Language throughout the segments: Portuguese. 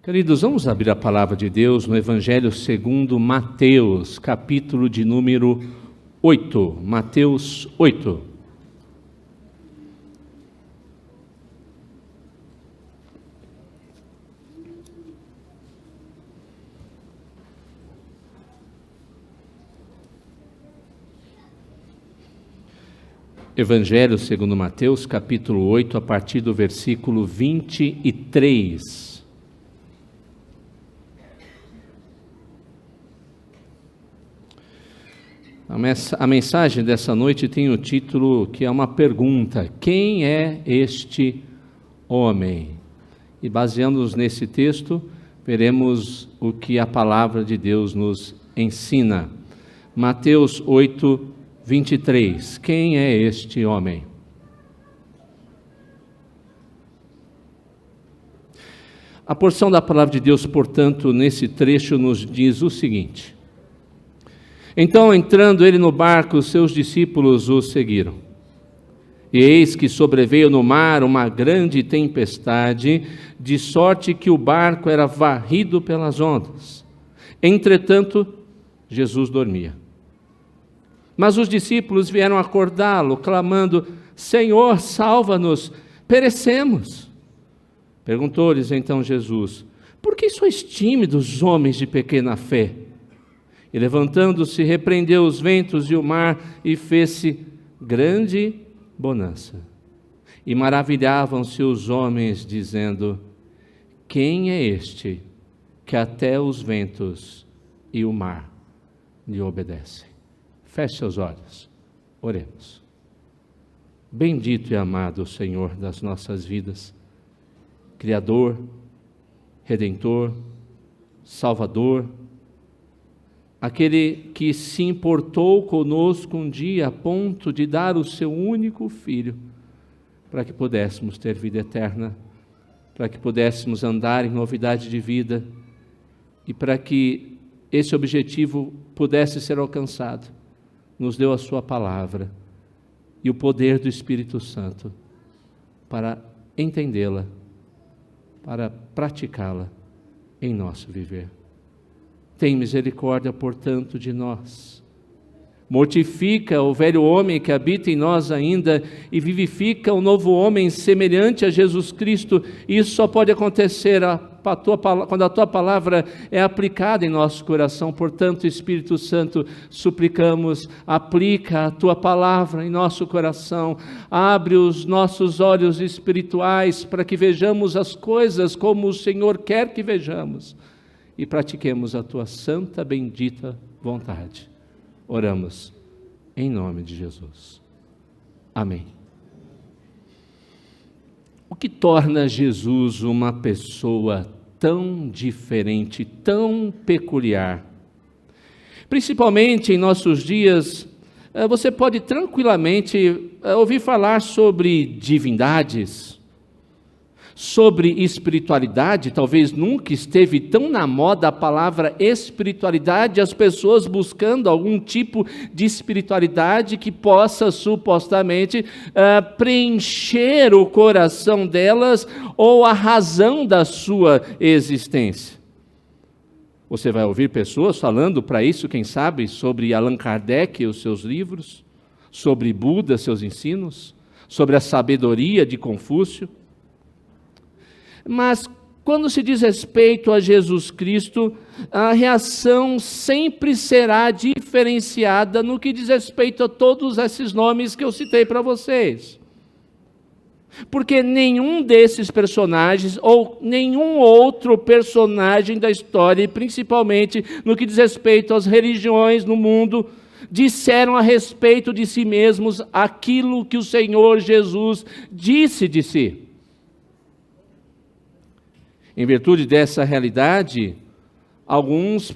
Queridos, vamos abrir a palavra de Deus no Evangelho segundo Mateus, capítulo de número 8. Mateus 8. Evangelho segundo Mateus, capítulo 8, a partir do versículo 23. A mensagem dessa noite tem o título que é uma pergunta: quem é este homem? E baseando-nos nesse texto, veremos o que a palavra de Deus nos ensina. Mateus 8, 23. Quem é este homem? A porção da palavra de Deus, portanto, nesse trecho nos diz o seguinte: então, entrando ele no barco, seus discípulos o seguiram. E eis que sobreveio no mar uma grande tempestade, de sorte que o barco era varrido pelas ondas. Entretanto, Jesus dormia. Mas os discípulos vieram acordá-lo, clamando: Senhor, salva-nos, perecemos. Perguntou-lhes então Jesus: por que sois tímidos, homens de pequena fé? E levantando-se, repreendeu os ventos e o mar, e fez-se grande bonança. E maravilhavam-se os homens, dizendo: quem é este, que até os ventos e o mar lhe obedecem? Feche seus olhos, oremos. Bendito e amado Senhor das nossas vidas, Criador, Redentor, Salvador, aquele que se importou conosco um dia a ponto de dar o seu único Filho, para que pudéssemos ter vida eterna, para que pudéssemos andar em novidade de vida, e para que esse objetivo pudesse ser alcançado, nos deu a sua palavra e o poder do Espírito Santo para entendê-la, para praticá-la em nosso viver. Tem misericórdia, portanto, de nós. Mortifica o velho homem que habita em nós ainda e vivifica o novo homem semelhante a Jesus Cristo. Isso só pode acontecer quando a Tua palavra é aplicada em nosso coração. Portanto, Espírito Santo, suplicamos, aplica a Tua palavra em nosso coração. Abre os nossos olhos espirituais para que vejamos as coisas como o Senhor quer que vejamos. E pratiquemos a Tua santa, bendita vontade. Oramos em nome de Jesus. Amém. O que torna Jesus uma pessoa tão diferente, tão peculiar? Principalmente em nossos dias, você pode tranquilamente ouvir falar sobre divindades, sobre espiritualidade. Talvez nunca esteve tão na moda a palavra espiritualidade, as pessoas buscando algum tipo de espiritualidade que possa supostamente preencher o coração delas ou a razão da sua existência. Você vai ouvir pessoas falando para isso, quem sabe, sobre Allan Kardec e os seus livros, sobre Buda, seus ensinos, sobre a sabedoria de Confúcio. Mas quando se diz respeito a Jesus Cristo, a reação sempre será diferenciada no que diz respeito a todos esses nomes que eu citei para vocês. Porque nenhum desses personagens, ou nenhum outro personagem da história, e principalmente no que diz respeito às religiões no mundo, disseram a respeito de si mesmos aquilo que o Senhor Jesus disse de si. Em virtude dessa realidade, alguns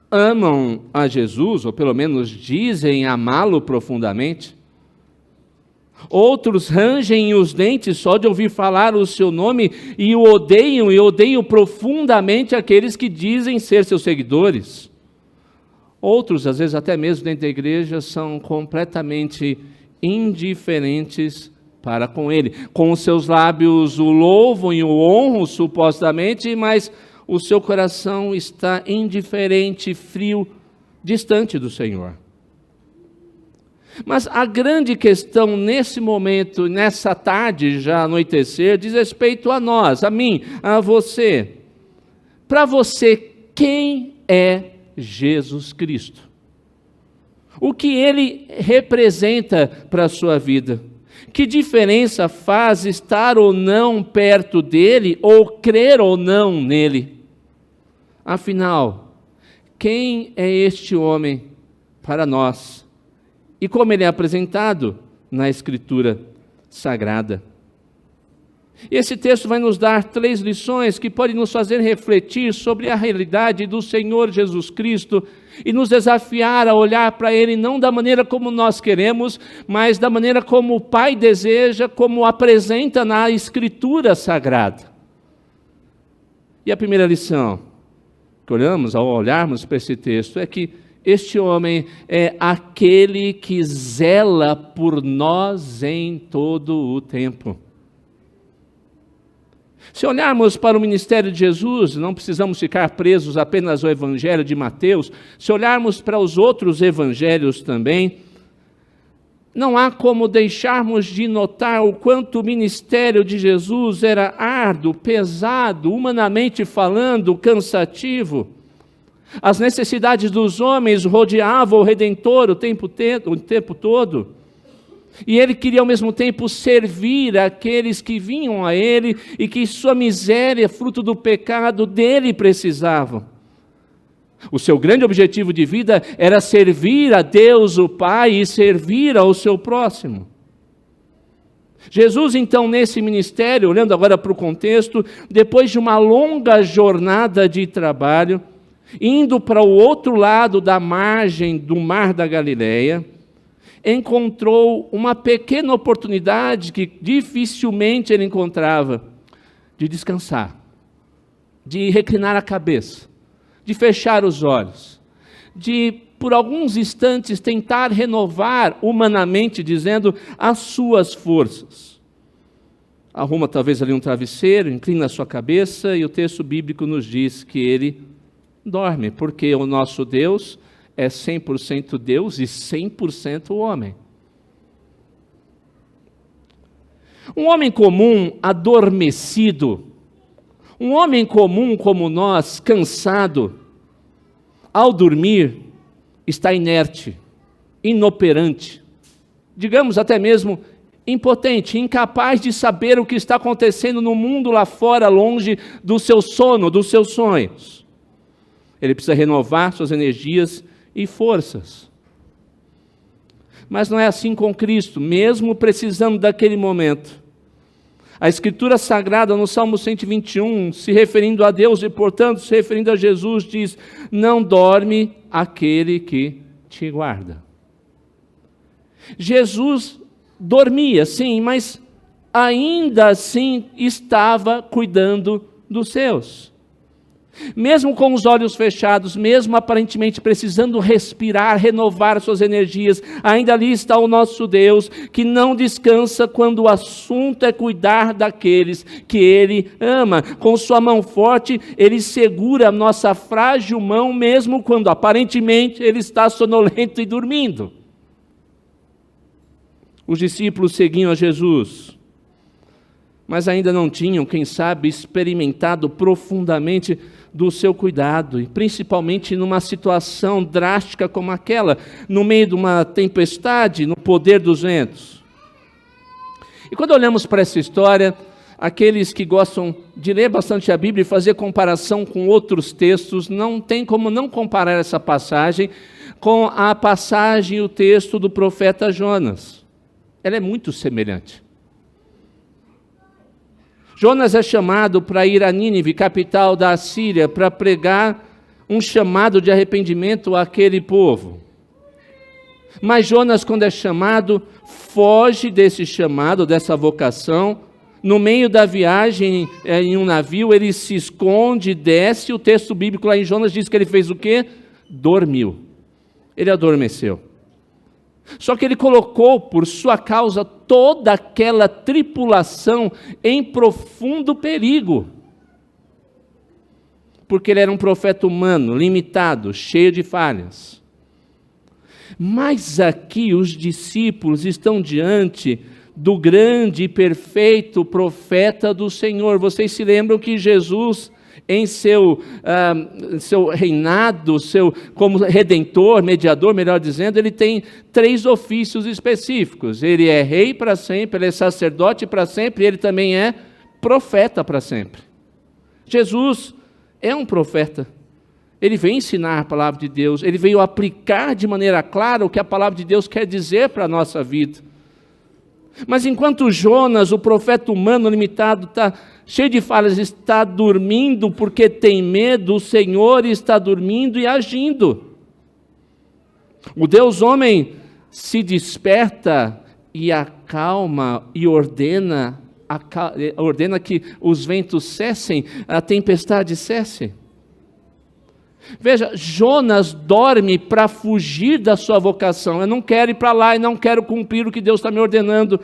amam a Jesus, ou pelo menos dizem amá-lo profundamente. Outros rangem os dentes só de ouvir falar o seu nome e odeiam profundamente aqueles que dizem ser seus seguidores. Outros, às vezes até mesmo dentro da igreja, são completamente indiferentes para com ele. Com os seus lábios o louvam e o honram supostamente, mas o seu coração está indiferente, frio, distante do Senhor. Mas a grande questão nesse momento, nessa tarde já anoitecer, diz respeito a nós, a mim, a você. Para você, quem é Jesus Cristo? O que Ele representa para a sua vida? Que diferença faz estar ou não perto dEle, ou crer ou não nele? Afinal, quem é este homem para nós? E como ele é apresentado na Escritura Sagrada? E esse texto vai nos dar 3 lições que podem nos fazer refletir sobre a realidade do Senhor Jesus Cristo e nos desafiar a olhar para Ele não da maneira como nós queremos, mas da maneira como o Pai deseja, como apresenta na Escritura Sagrada. E a primeira lição que olhamos ao olharmos para esse texto é que este homem é aquele que zela por nós em todo o tempo. Se olharmos para o ministério de Jesus, não precisamos ficar presos apenas ao Evangelho de Mateus, se olharmos para os outros evangelhos também, não há como deixarmos de notar o quanto o ministério de Jesus era árduo, pesado, humanamente falando, cansativo. As necessidades dos homens rodeavam o Redentor o tempo todo. E ele queria ao mesmo tempo servir aqueles que vinham a ele e que sua miséria, fruto do pecado dele, precisavam. O seu grande objetivo de vida era servir a Deus o Pai e servir ao seu próximo. Jesus, então, nesse ministério, olhando agora para o contexto, depois de uma longa jornada de trabalho, indo para o outro lado da margem do Mar da Galileia, encontrou uma pequena oportunidade que dificilmente ele encontrava, de descansar, de reclinar a cabeça, de fechar os olhos, de, por alguns instantes, tentar renovar, humanamente dizendo, as suas forças. Arruma talvez ali um travesseiro, inclina a sua cabeça, e o texto bíblico nos diz que ele dorme, porque o nosso Deus é 100% Deus e 100% homem. Um homem comum adormecido, um homem comum como nós, cansado, ao dormir, está inerte, inoperante, digamos até mesmo impotente, incapaz de saber o que está acontecendo no mundo lá fora, longe do seu sono, dos seus sonhos. Ele precisa renovar suas energias e forças. Mas não é assim com Cristo, mesmo precisando daquele momento. A Escritura Sagrada, no Salmo 121, se referindo a Deus e, portanto, se referindo a Jesus, diz: não dorme aquele que te guarda. Jesus dormia, sim, mas ainda assim estava cuidando dos seus. Mesmo com os olhos fechados, mesmo aparentemente precisando respirar, renovar suas energias, ainda ali está o nosso Deus, que não descansa quando o assunto é cuidar daqueles que Ele ama. Com sua mão forte, Ele segura a nossa frágil mão, mesmo quando aparentemente Ele está sonolento e dormindo. Os discípulos seguiam a Jesus, mas ainda não tinham, quem sabe, experimentado profundamente do seu cuidado, e principalmente numa situação drástica como aquela, no meio de uma tempestade, no poder dos ventos. E quando olhamos para essa história, aqueles que gostam de ler bastante a Bíblia e fazer comparação com outros textos, não tem como não comparar essa passagem com a passagem e o texto do profeta Jonas. Ela é muito semelhante. Jonas é chamado para ir a Nínive, capital da Assíria, para pregar um chamado de arrependimento àquele povo. Mas Jonas, quando é chamado, foge desse chamado, dessa vocação. No meio da viagem, em um navio, ele se esconde, desce. O texto bíblico lá em Jonas diz que ele fez o quê? Dormiu. Ele adormeceu. Só que ele colocou, por sua causa, toda aquela tripulação em profundo perigo. porque ele era um profeta humano, limitado, cheio de falhas. Mas aqui os discípulos estão diante do grande e perfeito profeta do Senhor. Vocês se lembram que Jesus, em seu reinado, como redentor, mediador, melhor dizendo, ele tem 3 ofícios específicos. Ele é rei para sempre, ele é sacerdote para sempre, e ele também é profeta para sempre. Jesus é um profeta. Ele veio ensinar a palavra de Deus, ele veio aplicar de maneira clara o que a palavra de Deus quer dizer para a nossa vida. Mas enquanto Jonas, o profeta humano limitado, está cheio de falhas, está dormindo porque tem medo, o Senhor está dormindo e agindo. O Deus homem se desperta e acalma e ordena que os ventos cessem, a tempestade cesse. Veja, Jonas dorme para fugir da sua vocação. Eu não quero ir para lá e não quero cumprir o que Deus está me ordenando.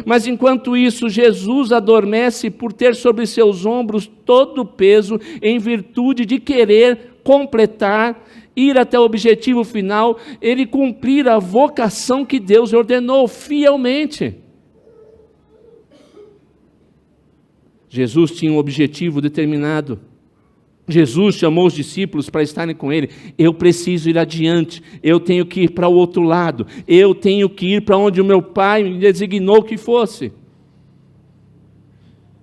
Mas enquanto isso, Jesus adormece por ter sobre seus ombros todo o peso, em virtude de querer completar, ir até o objetivo final, ele cumprir a vocação que Deus ordenou fielmente. Jesus tinha um objetivo determinado. Jesus chamou os discípulos para estarem com ele. Eu preciso ir adiante, eu tenho que ir para o outro lado, eu tenho que ir para onde o meu Pai me designou que fosse.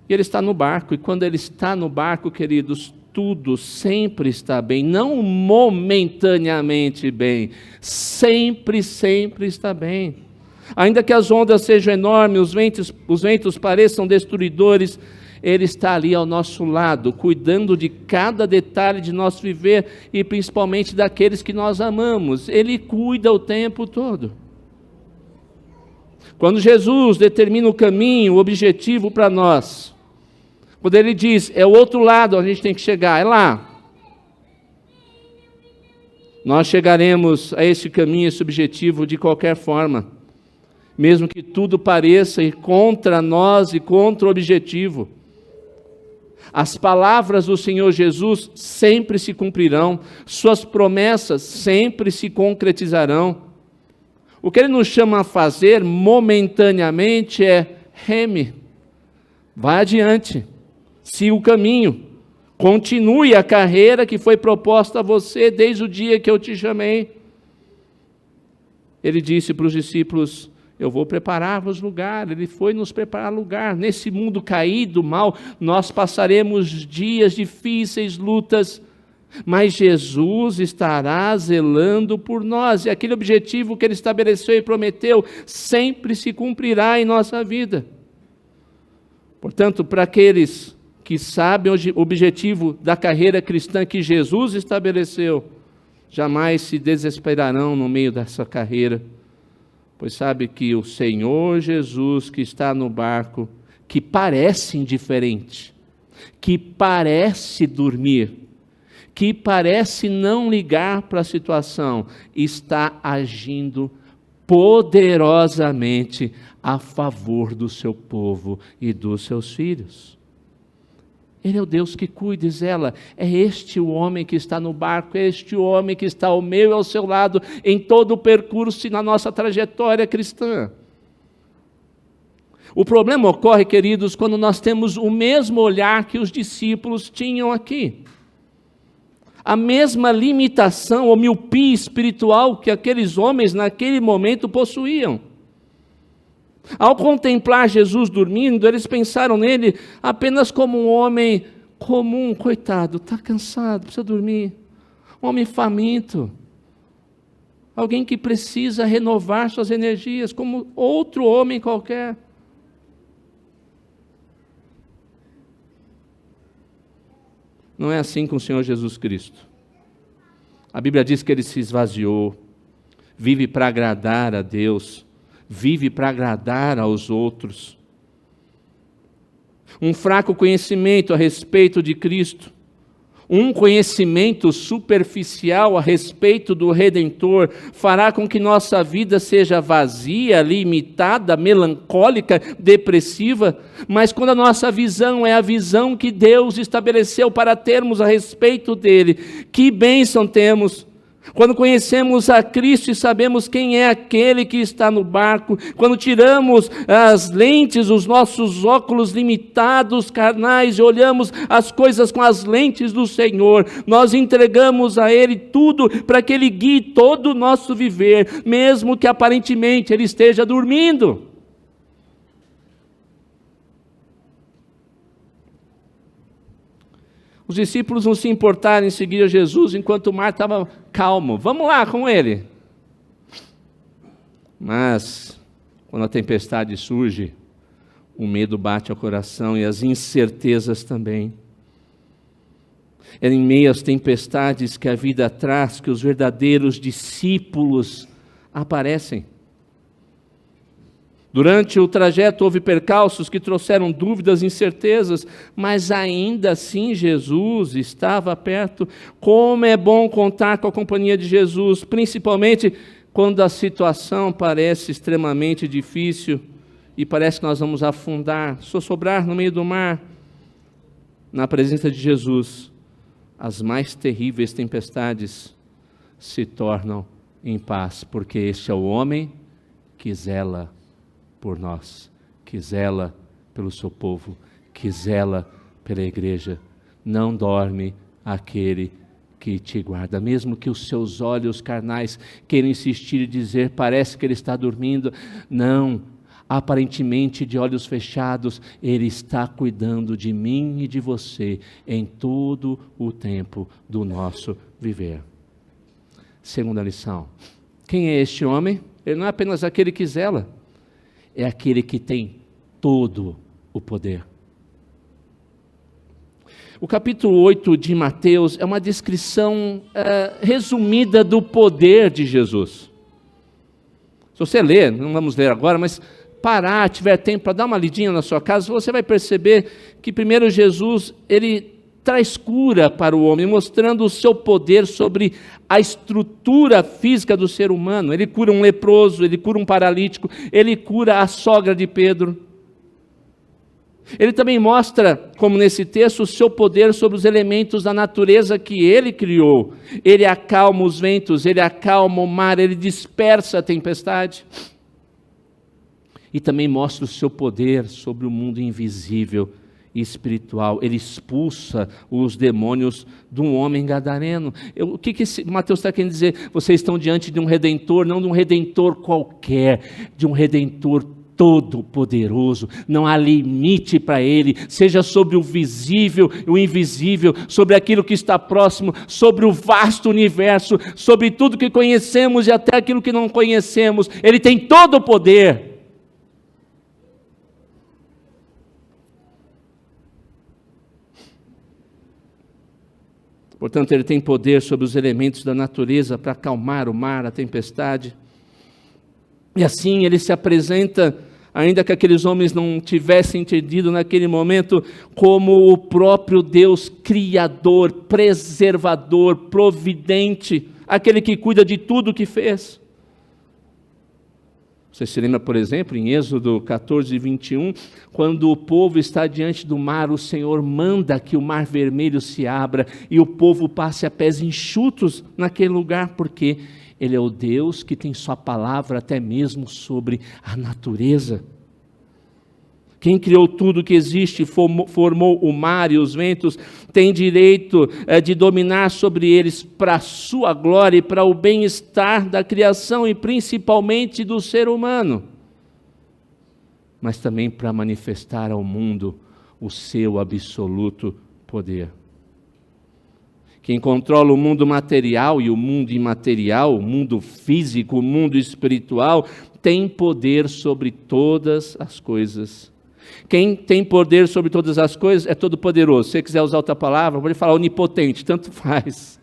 E ele está no barco, e quando ele está no barco, queridos, tudo sempre está bem, não momentaneamente bem, sempre está bem. Ainda que as ondas sejam enormes, os ventos pareçam destruidores, Ele está ali ao nosso lado, cuidando de cada detalhe de nosso viver e principalmente daqueles que nós amamos. Ele cuida o tempo todo. Quando Jesus determina o caminho, o objetivo para nós, quando Ele diz, é o outro lado onde a gente tem que chegar, é lá. Nós chegaremos a esse caminho, esse objetivo de qualquer forma, mesmo que tudo pareça ir contra nós e contra o objetivo. As palavras do Senhor Jesus sempre se cumprirão, suas promessas sempre se concretizarão. O que Ele nos chama a fazer momentaneamente é reme, vai adiante, siga o caminho, continue a carreira que foi proposta a você desde o dia que eu te chamei. Ele disse para os discípulos, eu vou preparar-vos lugar. Ele foi nos preparar lugar. Nesse mundo caído, mal, nós passaremos dias difíceis, lutas, mas Jesus estará zelando por nós, e aquele objetivo que Ele estabeleceu e prometeu, sempre se cumprirá em nossa vida. Portanto, para aqueles que sabem o objetivo da carreira cristã que Jesus estabeleceu, jamais se desesperarão no meio dessa carreira, pois sabe que o Senhor Jesus que está no barco, que parece indiferente, que parece dormir, que parece não ligar para a situação, está agindo poderosamente a favor do seu povo e dos seus filhos. Ele é o Deus que cuida e zela. É este o homem que está no barco, é este o homem que está ao meu e ao seu lado em todo o percurso e na nossa trajetória cristã. O problema ocorre, queridos, quando nós temos o mesmo olhar que os discípulos tinham aqui. A mesma limitação ou miopia espiritual que aqueles homens naquele momento possuíam. Ao contemplar Jesus dormindo, eles pensaram nele apenas como um homem comum, coitado, está cansado, precisa dormir. Um homem faminto. Alguém que precisa renovar suas energias, como outro homem qualquer. Não é assim com o Senhor Jesus Cristo. A Bíblia diz que Ele se esvaziou, vive para agradar a Deus, vive para agradar aos outros. Um fraco conhecimento a respeito de Cristo, Um conhecimento superficial a respeito do Redentor fará com que nossa vida seja vazia, limitada, melancólica, depressiva, mas quando a nossa visão é a visão que Deus estabeleceu para termos a respeito dele, que bênção temos! Quando conhecemos a Cristo e sabemos quem é aquele que está no barco, quando tiramos as lentes, os nossos óculos limitados, carnais, e olhamos as coisas com as lentes do Senhor, nós entregamos a Ele tudo para que Ele guie todo o nosso viver, mesmo que aparentemente Ele esteja dormindo. Os discípulos não se importaram em seguir a Jesus enquanto o mar estava calmo. Vamos lá com ele. Mas, quando a tempestade surge, o medo bate ao coração e as incertezas também. É em meio às tempestades que a vida traz que os verdadeiros discípulos aparecem. Durante o trajeto houve percalços que trouxeram dúvidas e incertezas, mas ainda assim Jesus estava perto. Como é bom contar com a companhia de Jesus, principalmente quando a situação parece extremamente difícil e parece que nós vamos afundar, sossobrar no meio do mar. Na presença de Jesus, as mais terríveis tempestades se tornam em paz, porque este é o homem que zela por nós, que zela pelo seu povo, que zela pela igreja. Não dorme aquele que te guarda, mesmo que os seus olhos carnais queiram insistir e dizer, parece que ele está dormindo. Não, aparentemente de olhos fechados, Ele está cuidando de mim e de você em todo o tempo do nosso viver. Segunda lição, quem é este homem? Ele não é apenas aquele que zela, é aquele que tem todo o poder. O capítulo 8 de Mateus é uma descrição resumida do poder de Jesus. Se você ler, não vamos ler agora, mas parar, tiver tempo para dar uma lidinha na sua casa, você vai perceber que primeiro Jesus, ele traz cura para o homem, mostrando o seu poder sobre a estrutura física do ser humano. Ele cura um leproso, ele cura um paralítico, ele cura a sogra de Pedro. Ele também mostra, como nesse texto, o seu poder sobre os elementos da natureza que ele criou. Ele acalma os ventos, ele acalma o mar, ele dispersa a tempestade. E também mostra o seu poder sobre o mundo invisível e espiritual. Ele expulsa os demônios de um homem gadareno. O que Mateus está querendo dizer? Vocês estão diante de um Redentor, não de um Redentor qualquer, de um Redentor todo-poderoso. Não há limite para Ele, seja sobre o visível e o invisível, sobre aquilo que está próximo, sobre o vasto universo, sobre tudo que conhecemos e até aquilo que não conhecemos. Ele tem todo o poder. Portanto, Ele tem poder sobre os elementos da natureza para acalmar o mar, a tempestade. E assim Ele se apresenta, ainda que aqueles homens não tivessem entendido naquele momento, como o próprio Deus Criador, preservador, providente, aquele que cuida de tudo o que fez. Você se lembra, por exemplo, em Êxodo 14, 21, quando o povo está diante do mar, o Senhor manda que o mar vermelho se abra e o povo passe a pés enxutos naquele lugar, porque Ele é o Deus que tem sua palavra até mesmo sobre a natureza. Quem criou tudo que existe, formou o mar e os ventos, tem direito de dominar sobre eles para a sua glória e para o bem-estar da criação e principalmente do ser humano. Mas também para manifestar ao mundo o seu absoluto poder. Quem controla o mundo material e o mundo imaterial, o mundo físico, o mundo espiritual, tem poder sobre todas as coisas. Quem tem poder sobre todas as coisas é todo-poderoso. Se você quiser usar outra palavra, pode falar onipotente, tanto faz.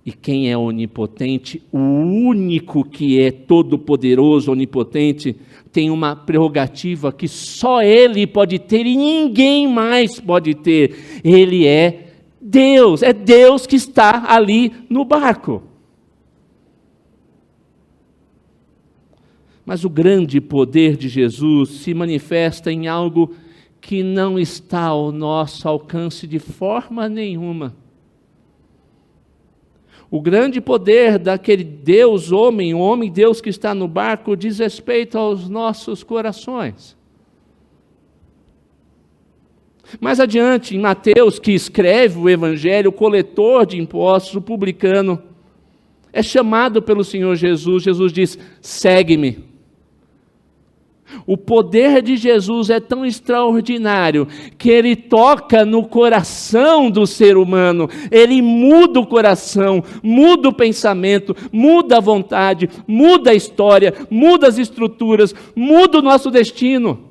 E quem é onipotente, o único que é todo-poderoso, onipotente, tem uma prerrogativa que só Ele pode ter e ninguém mais pode ter. Ele é Deus que está ali no barco. Mas o grande poder de Jesus se manifesta em algo que não está ao nosso alcance de forma nenhuma. O grande poder daquele Deus homem, o homem Deus que está no barco, diz respeito aos nossos corações. Mais adiante, em Mateus, que escreve o Evangelho, o coletor de impostos, o publicano, é chamado pelo Senhor Jesus. Jesus diz: segue-me. O poder de Jesus é tão extraordinário que ele toca no coração do ser humano, ele muda o coração, muda o pensamento, muda a vontade, muda a história, muda as estruturas, muda o nosso destino.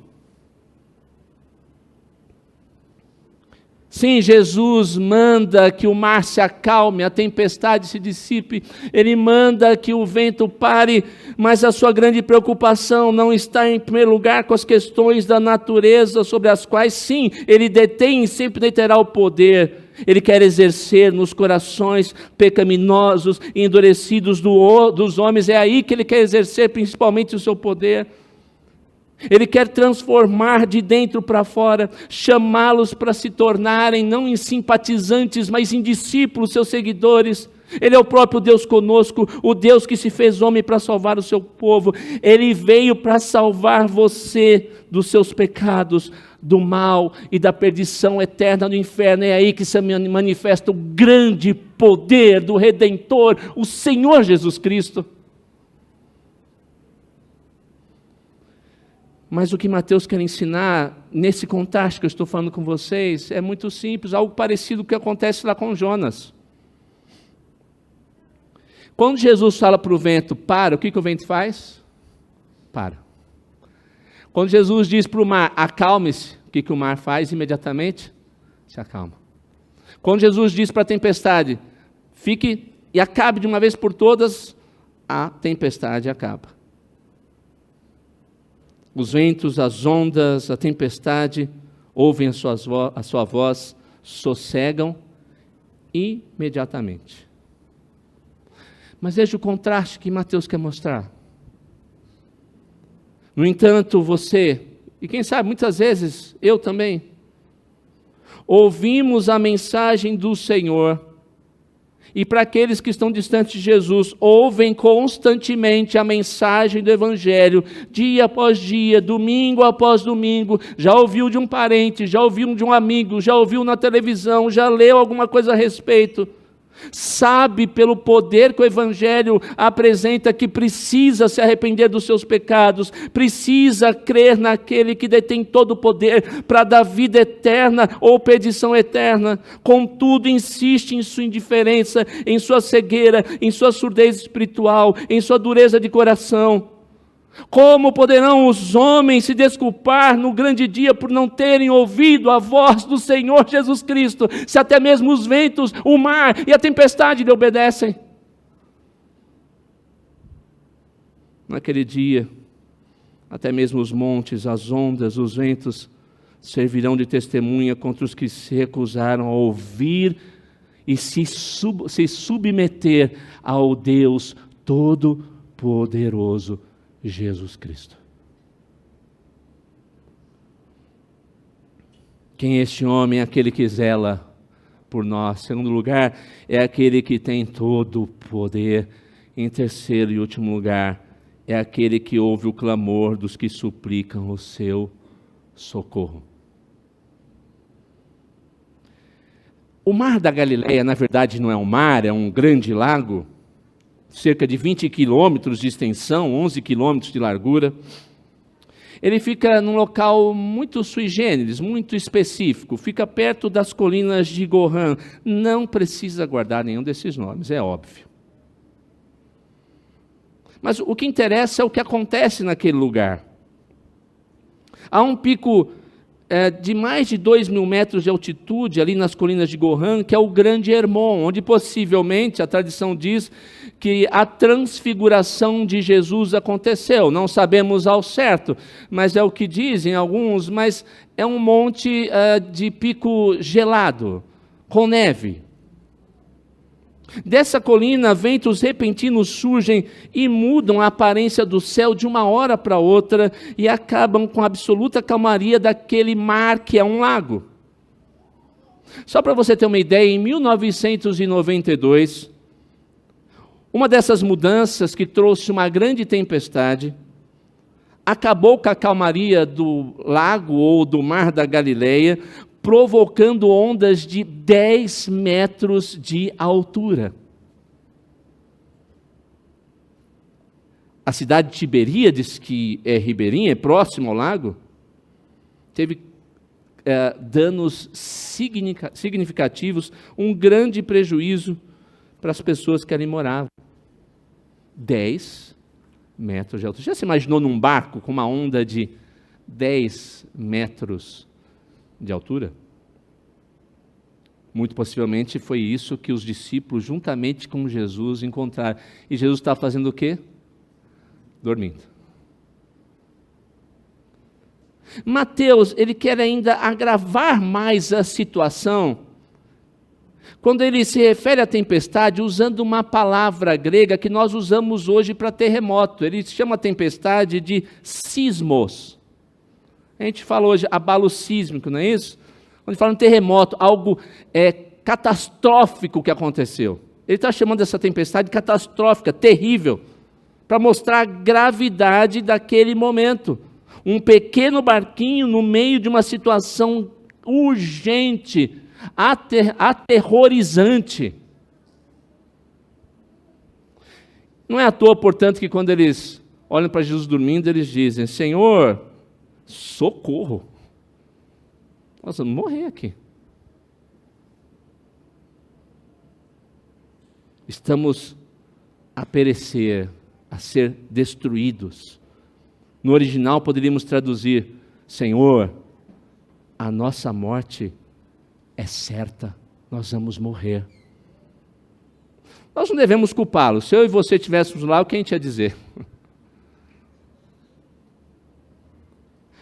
Sim, Jesus manda que o mar se acalme, a tempestade se dissipe, Ele manda que o vento pare, mas a sua grande preocupação não está em primeiro lugar com as questões da natureza, sobre as quais, sim, Ele detém e sempre deterá o poder. Ele quer exercer nos corações pecaminosos e endurecidos dos homens, é aí que Ele quer exercer principalmente o seu poder. Ele quer transformar de dentro para fora, chamá-los para se tornarem não em simpatizantes, mas em discípulos, seus seguidores. Ele é o próprio Deus conosco, o Deus que se fez homem para salvar o seu povo. Ele veio para salvar você dos seus pecados, do mal e da perdição eterna no inferno. É aí que se manifesta o grande poder do Redentor, o Senhor Jesus Cristo. Mas o que Mateus quer ensinar, nesse contraste que eu estou falando com vocês, é muito simples, algo parecido com o que acontece lá com Jonas. Quando Jesus fala para o vento, para, o que o vento faz? Para. Quando Jesus diz para o mar, acalme-se, o que o mar faz imediatamente? Se acalma. Quando Jesus diz para a tempestade, fique e acabe de uma vez por todas, a tempestade acaba. Os ventos, as ondas, a tempestade, ouvem a sua voz, sossegam imediatamente. Mas veja o contraste que Mateus quer mostrar. No entanto, você, e quem sabe muitas vezes eu também, ouvimos a mensagem do Senhor, e para aqueles que estão distantes de Jesus, ouvem constantemente a mensagem do Evangelho, dia após dia, domingo após domingo, já ouviu de um parente, já ouviu de um amigo, já ouviu na televisão, já leu alguma coisa a respeito, sabe pelo poder que o Evangelho apresenta que precisa se arrepender dos seus pecados, precisa crer naquele que detém todo o poder para dar vida eterna ou perdição eterna. Contudo, insiste em sua indiferença, em sua cegueira, em sua surdez espiritual, em sua dureza de coração. Como poderão os homens se desculpar no grande dia por não terem ouvido a voz do Senhor Jesus Cristo, se até mesmo os ventos, o mar e a tempestade lhe obedecem? Naquele dia, até mesmo os montes, as ondas, os ventos servirão de testemunha contra os que se recusaram a ouvir e se submeter ao Deus Todo-Poderoso, Jesus Cristo. Quem é este homem? É aquele que zela por nós. Em segundo lugar, é aquele que tem todo o poder. Em terceiro e último lugar, é aquele que ouve o clamor dos que suplicam o seu socorro. O mar da Galileia, na verdade, não é um mar, é um grande lago, cerca de 20 quilômetros de extensão, 11 quilômetros de largura. Ele fica num local muito sui generis, muito específico, fica perto das colinas de Golan. Não precisa guardar nenhum desses nomes, é óbvio. Mas o que interessa é o que acontece naquele lugar. Há um pico de mais de 2.000 metros de altitude, ali nas colinas de Gohan, que é o Grande Hermon, onde possivelmente a tradição diz que a transfiguração de Jesus aconteceu. Não sabemos ao certo, mas é o que dizem alguns, mas é um monte de pico gelado, com neve. Dessa colina, ventos repentinos surgem e mudam a aparência do céu de uma hora para outra e acabam com a absoluta calmaria daquele mar que é um lago. Só para você ter uma ideia, em 1992, uma dessas mudanças que trouxe uma grande tempestade, acabou com a calmaria do lago ou do mar da Galileia, provocando ondas de 10 metros de altura. A cidade de Tiberíades, que é ribeirinha, é próximo ao lago, teve danos significativos, um grande prejuízo para as pessoas que ali moravam. 10 metros de altura. Já se imaginou num barco com uma onda de 10 metros de altura? Muito possivelmente foi isso que os discípulos, juntamente com Jesus, encontraram. E Jesus está fazendo o quê? Dormindo. Mateus, ele quer ainda agravar mais a situação, quando ele se refere à tempestade usando uma palavra grega que nós usamos hoje para terremoto. Ele chama a tempestade de sismos. A gente fala hoje abalo sísmico, não é isso? Quando fala em terremoto, algo catastrófico que aconteceu. Ele está chamando essa tempestade catastrófica, terrível, para mostrar a gravidade daquele momento. Um pequeno barquinho no meio de uma situação urgente, aterrorizante. Não é à toa, portanto, que quando eles olham para Jesus dormindo, eles dizem: Senhor, socorro, nós vamos morrer aqui. Estamos a perecer, a ser destruídos. No original poderíamos traduzir: Senhor, a nossa morte é certa, nós vamos morrer. Nós não devemos culpá-lo. Se eu e você estivéssemos lá, o que a gente ia dizer?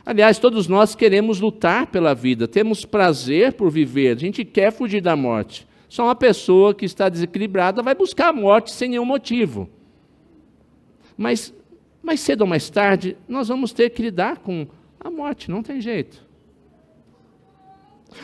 Aliás, todos nós queremos lutar pela vida, temos prazer por viver, a gente quer fugir da morte. Só uma pessoa que está desequilibrada vai buscar a morte sem nenhum motivo. Mas mais cedo ou mais tarde, nós vamos ter que lidar com a morte, não tem jeito.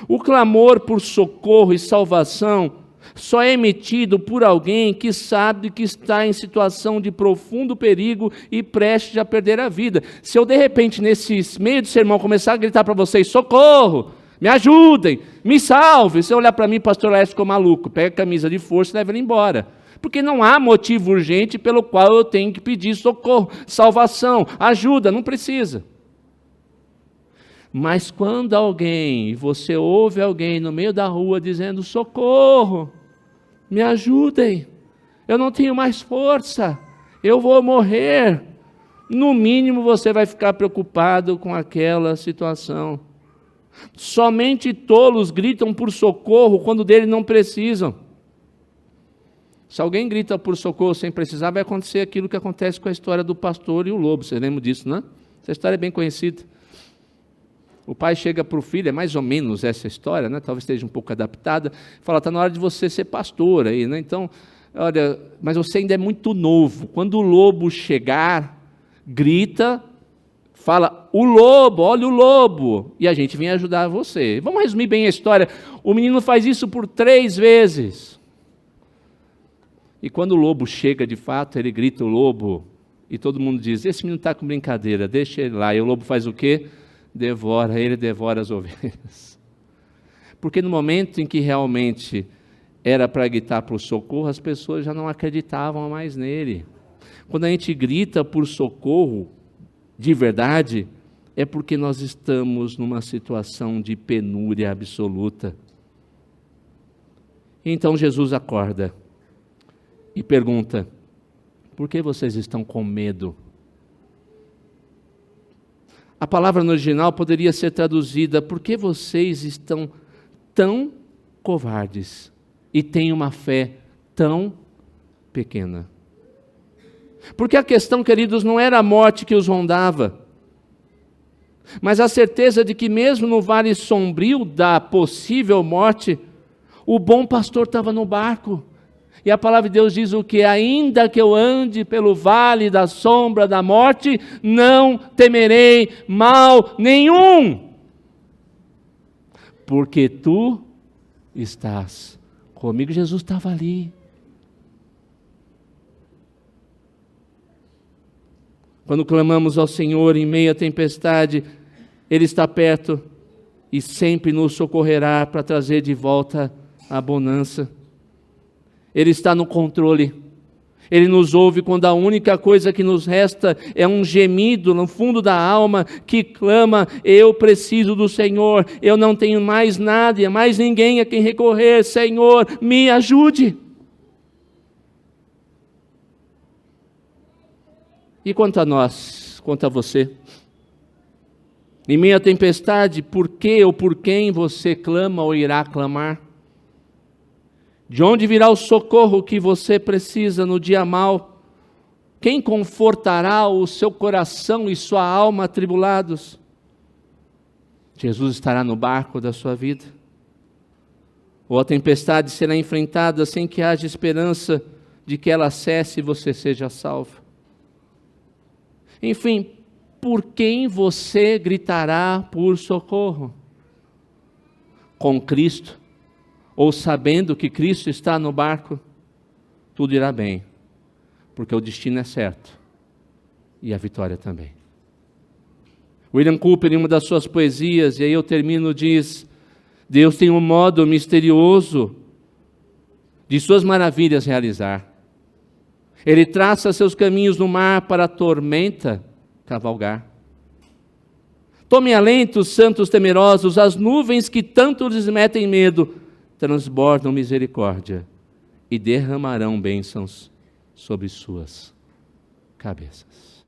O clamor por socorro e salvação só é emitido por alguém que sabe que está em situação de profundo perigo e prestes a perder a vida. Se eu, de repente, nesse meio de sermão, começar a gritar para vocês: socorro, me ajudem, me salve, você olhar para mim, pastor Laércio, ficou maluco, pega a camisa de força e leva ele embora. Porque não há motivo urgente pelo qual eu tenho que pedir socorro, salvação, ajuda, não precisa. Mas quando você ouve alguém no meio da rua dizendo: socorro, me ajudem, eu não tenho mais força, eu vou morrer, no mínimo você vai ficar preocupado com aquela situação. Somente tolos gritam por socorro quando dele não precisam. Se alguém grita por socorro sem precisar, vai acontecer aquilo que acontece com a história do pastor e o lobo. Vocês lembram disso, né? Essa história é bem conhecida. O pai chega para o filho, é mais ou menos essa história, né? Talvez esteja um pouco adaptada, fala: está na hora de você ser pastor aí, né? Então, olha, mas você ainda é muito novo. Quando o lobo chegar, grita, fala: o lobo, olha o lobo, e a gente vem ajudar você. Vamos resumir bem a história. O menino faz isso por 3 vezes. E quando o lobo chega de fato, ele grita: o lobo, e todo mundo diz: esse menino está com brincadeira, deixa ele lá. E o lobo faz o quê? Ele devora as ovelhas. Porque no momento em que realmente era para gritar por socorro, as pessoas já não acreditavam mais nele. Quando a gente grita por socorro, de verdade, é porque nós estamos numa situação de penúria absoluta. Então Jesus acorda e pergunta: por que vocês estão com medo? A palavra no original poderia ser traduzida: por que vocês estão tão covardes e têm uma fé tão pequena? Porque a questão, queridos, não era a morte que os rondava, mas a certeza de que mesmo no vale sombrio da possível morte, o bom pastor estava no barco. E a palavra de Deus diz o que? Ainda que eu ande pelo vale da sombra da morte, não temerei mal nenhum, porque tu estás comigo. Jesus estava ali. Quando clamamos ao Senhor em meio à tempestade, Ele está perto e sempre nos socorrerá para trazer de volta a bonança. Ele está no controle. Ele nos ouve quando a única coisa que nos resta é um gemido no fundo da alma que clama: eu preciso do Senhor, eu não tenho mais nada e mais ninguém a quem recorrer, Senhor, me ajude. E quanto a nós, quanto a você? Em meio à tempestade, por que ou por quem você clama ou irá clamar? De onde virá o socorro que você precisa no dia mau? Quem confortará o seu coração e sua alma atribulados? Jesus estará no barco da sua vida? Ou a tempestade será enfrentada sem que haja esperança de que ela cesse e você seja salvo? Enfim, por quem você gritará por socorro? Com Cristo? Ou sabendo que Cristo está no barco? Tudo irá bem, porque o destino é certo e a vitória também. William Cooper, em uma das suas poesias, e aí eu termino, diz: Deus tem um modo misterioso de suas maravilhas realizar. Ele traça seus caminhos no mar para a tormenta cavalgar. Tomem alento, santos temerosos, as nuvens que tanto lhes metem medo transbordam misericórdia e derramarão bênçãos sobre suas cabeças.